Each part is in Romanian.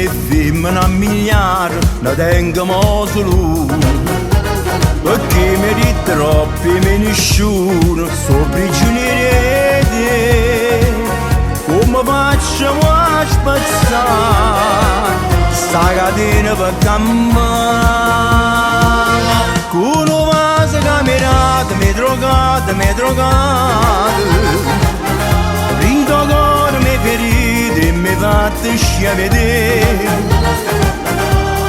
e femmine a miliardi ne tengono solo, perché mi di troppi me nessuno sono prigionieri. Come facciamo a spazzare sta catena per camminare? Con una vase camerata mi drogate rindo cuore mi ferite e mi fate sciavedere.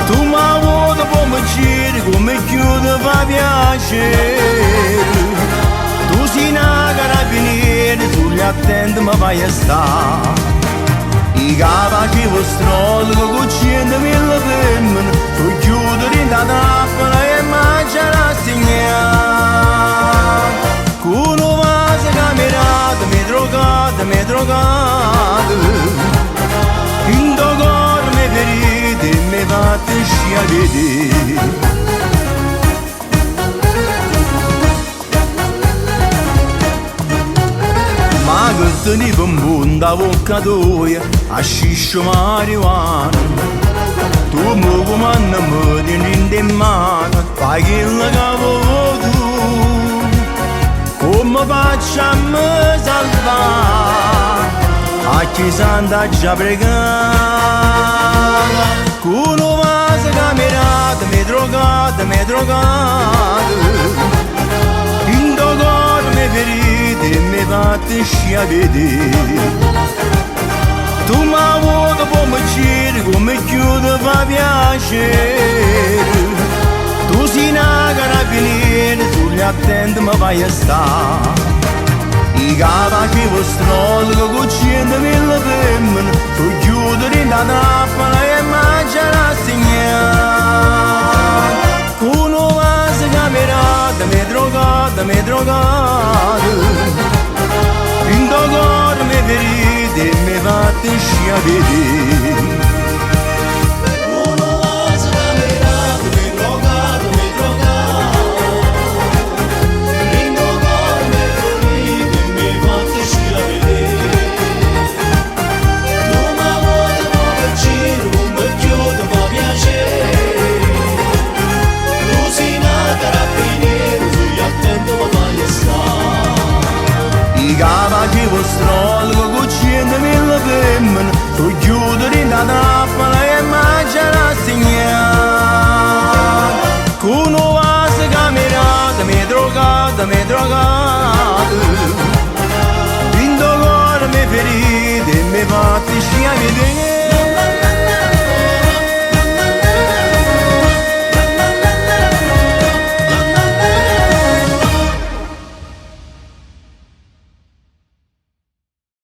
Tu mi vuoi pomeriggio come chiudo fa piacere. Tu sei una carabiniere, tu li attendi mi fai a stare. I capaci vostri che cucina mille femmine, tu chiudi in da trappola e mangia la segnale. Con una vase camerata mi drogate, in do cuore mi ferite e mi fate sciavedere. Ma che tenevo un buon da bocca tua, a sciscio marijuana. Tu mi comanda me di in mano, fai quello che vuoi tu. Come facciamo a salvare a chi s'anda già pregando? Con una vase camerata mi drogate, in do cuore mi ferite e mi fate sciavedere. Tu mi vuoi pomeriggio come chiudo fa piacere. Tu sei una carabiniere, tu li attendi mi fai a stare. I capaci vostri che cucina mille femmine, tu chiudi in da trappola e mangia la segnale. Con una vase camerata mi drogate, in do cuore mi ferite e mi fate sciavedere. I capaci vostri che cucina mille femmine, tu chiudi in da trappola e mangia la segnale. Con una vase camerata mi drogate, in do cuore mi ferite e mi fate sciavedere.